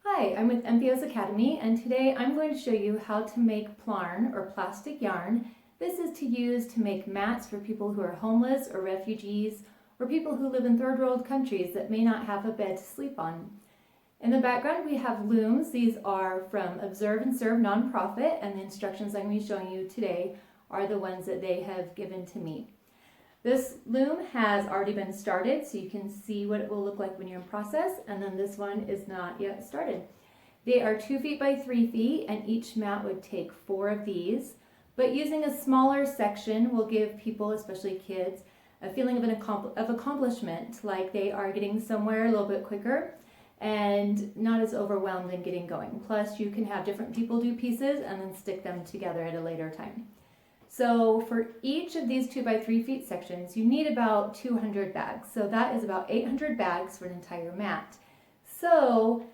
Hi, I'm with MPO's Academy, and today I'm going to show you how to make plarn or plastic yarn. This is to use to make mats for people who are homeless or refugees or people who live in third world countries that may not have a bed to sleep on. In the background we have looms. These are from Observe and Serve nonprofit, and the instructions I'm going to be showing you today are the ones that they have given to me. This loom has already been started, so you can see what it will look like when you're in process, and then this one is not yet started. They are 2 feet by 3 feet, and each mat would take 4 of these, but using a smaller section will give people, especially kids, a feeling of accomplishment, like they are getting somewhere a little bit quicker and not as overwhelmed in getting going. Plus, you can have different people do pieces and then stick them together at a later time. So for each of these 2 by 3 feet sections, you need about 200 bags. So that is about 800 bags for an entire mat. So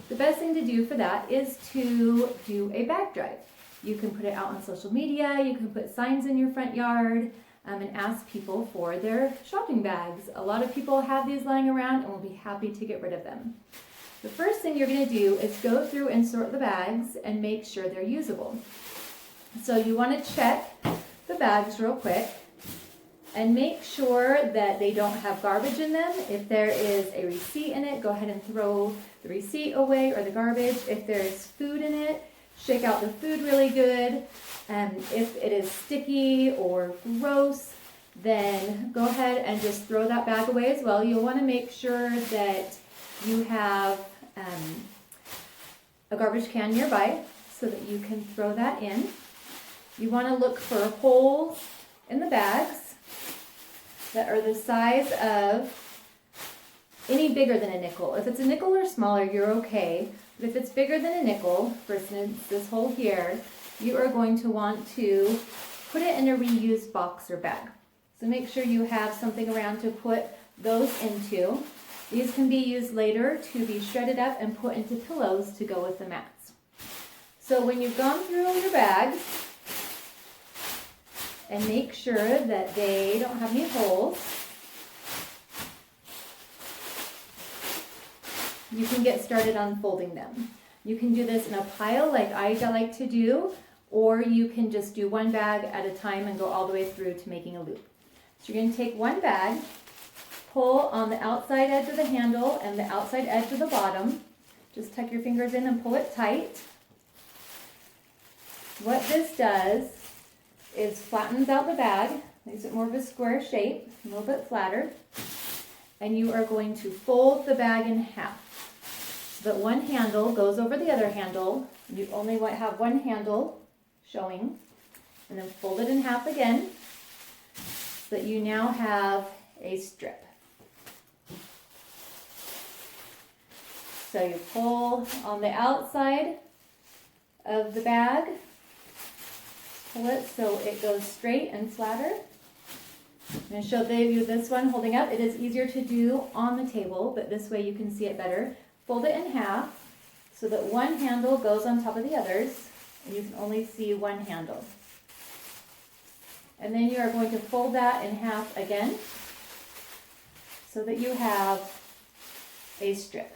the best thing to do for that is to do a bag drive. You can put it out on social media, you can put signs in your front yard, and ask people for their shopping bags. A lot of people have these lying around and will be happy to get rid of them. The first thing you're going to do is go through and sort the bags and make sure they're usable. So you want to check the bags real quick and make sure that they don't have garbage in them. If there is a receipt in it, go ahead and throw the receipt away or the garbage. If there's food in it, shake out the food really good. If it is sticky or gross, then go ahead and just throw that bag away as well. You'll want to make sure that you have a garbage can nearby so that you can throw that in. You want to look for holes in the bags that are the size of any bigger than a nickel. If it's a nickel or smaller, you're okay. But if it's bigger than a nickel, for instance, this hole here, you are going to want to put it in a reused box or bag. So make sure you have something around to put those into. These can be used later to be shredded up and put into pillows to go with the mats. So when you've gone through all your bags, and make sure that they don't have any holes, you can get started on folding them. You can do this in a pile like I like to do, or you can just do one bag at a time and go all the way through to making a loop. So you're going to take one bag, pull on the outside edge of the handle and the outside edge of the bottom. Just tuck your fingers in and pull it tight. What this does is flattens out the bag, makes it more of a square shape, a little bit flatter, and you are going to fold the bag in half so that one handle goes over the other handle. You only have one handle showing, and then fold it in half again so that you now have a strip. So you pull on the outside of the bag, pull it so it goes straight and flatter. I'm going to show you this one holding up. It is easier to do on the table, but this way you can see it better. Fold it in half so that one handle goes on top of the others, and you can only see one handle. And then you are going to fold that in half again so that you have a strip.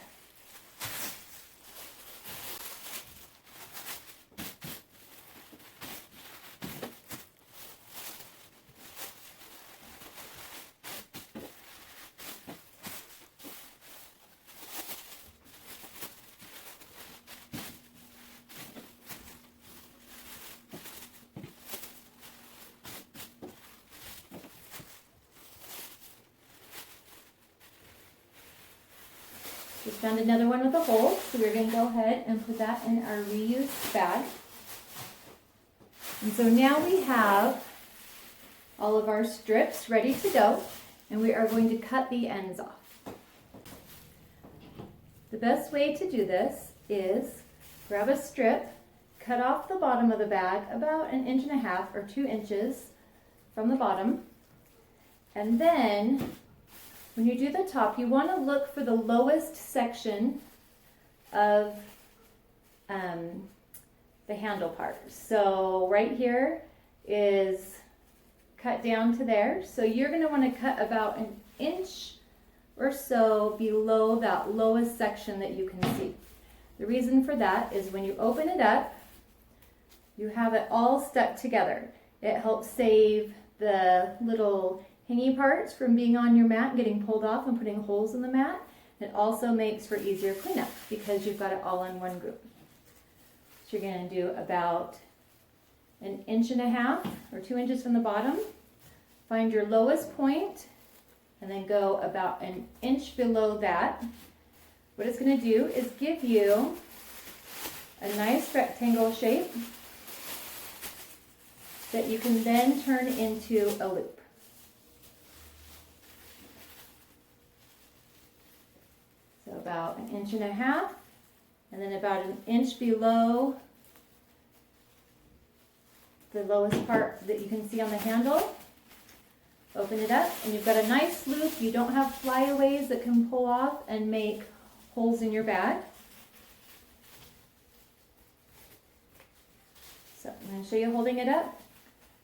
Just found another one with a hole, so we're going to go ahead and put that in our reused bag. And so now we have all of our strips ready to go, and we are going to cut the ends off. The best way to do this is grab a strip, cut off the bottom of the bag about 1.5 inches or 2 inches from the bottom, and then when you do the top, you want to look for the lowest section of the handle part. So right here is cut down to there. So you're going to want to cut about 1 inch or so below that lowest section that you can see. The reason for that is when you open it up, you have it all stuck together. It helps save the little hingy parts from being on your mat and getting pulled off and putting holes in the mat. It also makes for easier cleanup because you've got it all in one group. So you're going to do about 1.5 inches or 2 inches from the bottom. Find your lowest point and then go about 1 inch below that. What it's going to do is give you a nice rectangle shape that you can then turn into a loop. So about 1.5 inches, and then about 1 inch below the lowest part that you can see on the handle. Open it up and you've got a nice loop. You don't have flyaways that can pull off and make holes in your bag. So I'm going to show you holding it up.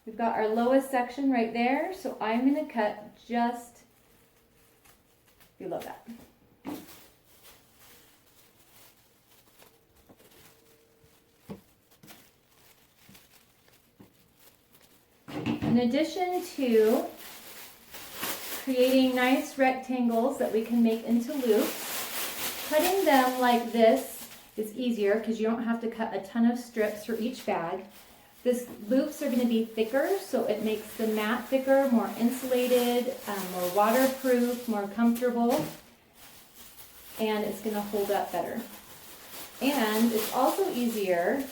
We've got our lowest section right there, so I'm going to cut just below that. In addition to creating nice rectangles that we can make into loops, cutting them like this is easier because you don't have to cut a ton of strips for each bag. These loops are going to be thicker, so it makes the mat thicker, more insulated, more waterproof, more comfortable, and it's going to hold up better. And it's also easier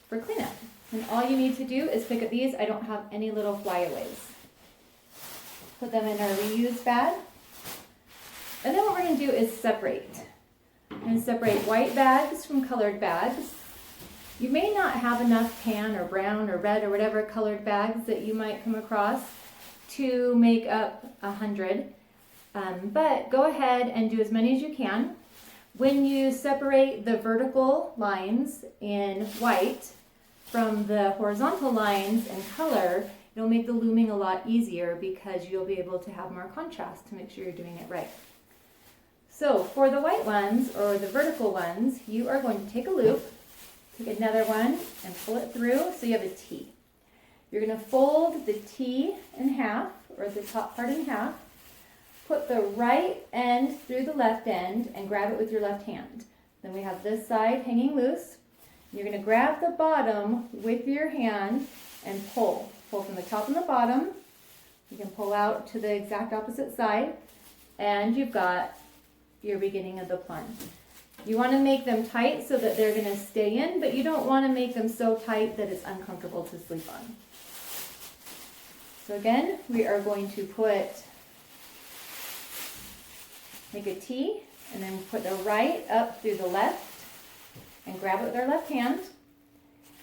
for cleanup. And all you need to do is pick up these. I don't have any little flyaways. Put them in our reuse bag. And then what we're going to do is separate. I'm going to separate white bags from colored bags. You may not have enough tan or brown or red or whatever colored bags that you might come across to make up 100. But go ahead and do as many as you can. When you separate the vertical lines in white from the horizontal lines in color, it'll make the looming a lot easier because you'll be able to have more contrast to make sure you're doing it right. So for the white ones or the vertical ones, you are going to take a loop, take another one and pull it through so you have a T. You're going to fold the T in half, or the top part in half, put the right end through the left end and grab it with your left hand. Then we have this side hanging loose. You're going to grab the bottom with your hand and pull. Pull from the top and the bottom. You can pull out to the exact opposite side, and you've got your beginning of the plunge. You want to make them tight so that they're going to stay in, but you don't want to make them so tight that it's uncomfortable to sleep on. So again, we are going to make a T, and then put the right up through the left, and grab it with our left hand,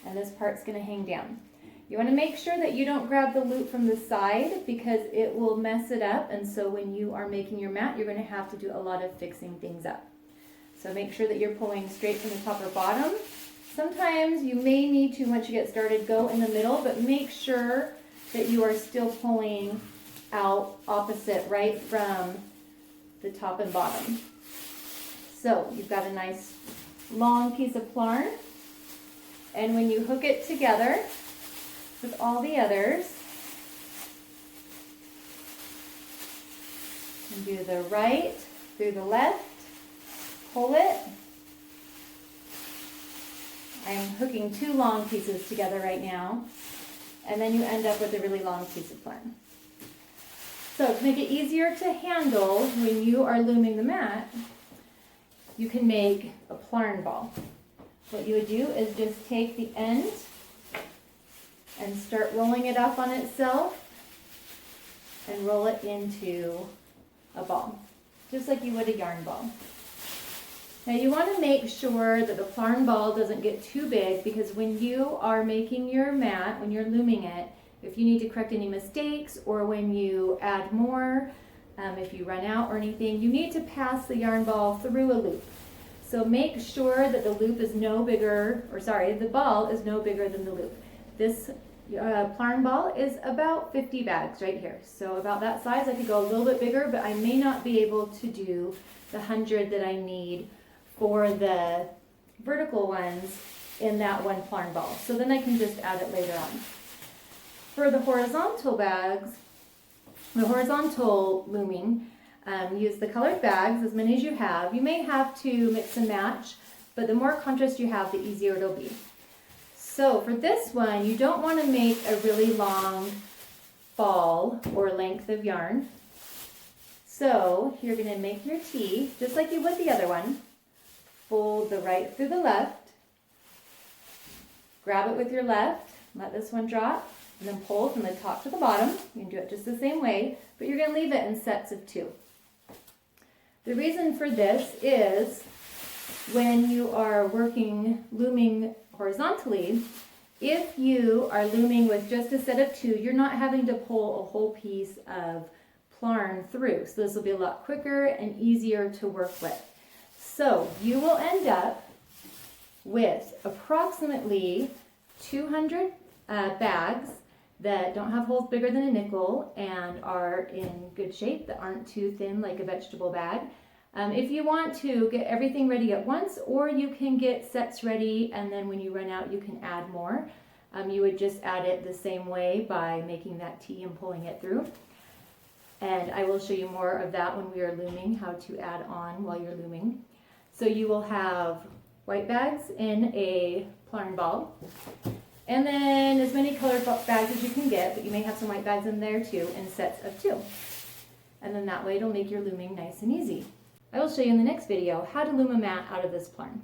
and this part's going to hang down. You want to make sure that you don't grab the loop from the side because it will mess it up, and so when you are making your mat, you're going to have to do a lot of fixing things up. So make sure that you're pulling straight from the top or bottom. Sometimes you may need to, once you get started, go in the middle, but make sure that you are still pulling out opposite right from the top and bottom. So you've got a nice long piece of plarn, and when you hook it together with all the others, and do the right through the left, pull it. I'm hooking 2 long pieces together right now, and then you end up with a really long piece of plarn. So to make it easier to handle when you are looming the mat, you can make a plarn ball. What you would do is just take the end and start rolling it up on itself and roll it into a ball, just like you would a yarn ball. Now you want to make sure that the plarn ball doesn't get too big, because when you are making your mat, when you're looming it, if you need to correct any mistakes or when you add more, if you run out or anything, you need to pass the yarn ball through a loop. So make sure that the loop is the ball is no bigger than the loop. This plarn ball is about 50 bags right here. So about that size. I could go a little bit bigger, but I may not be able to do the 100 that I need for the vertical ones in that one Plarn ball. So then I can just add it later on. For the horizontal bags, the horizontal looming, use the colored bags, as many as you have. You may have to mix and match, but the more contrast you have, the easier it'll be. So for this one, you don't want to make a really long ball or length of yarn. So you're going to make your T, just like you would the other one. Fold the right through the left. Grab it with your left, let this one drop, and then pull from the top to the bottom. You can do it just the same way, but you're going to leave it in sets of 2. The reason for this is when you are looming horizontally, if you are looming with just a set of 2, you're not having to pull a whole piece of Plarn through. So this will be a lot quicker and easier to work with. So you will end up with approximately 200 bags that don't have holes bigger than a nickel and are in good shape, that aren't too thin like a vegetable bag. If you want to get everything ready at once, or you can get sets ready and then when you run out you can add more. You would just add it the same way by making that T and pulling it through. And I will show you more of that when we are looming, how to add on while you're looming. So you will have white bags in a Plarn ball, and then as many colored bags as you can get, but you may have some white bags in there too, in sets of 2. And then that way it'll make your looming nice and easy. I will show you in the next video how to loom a mat out of this Plarn.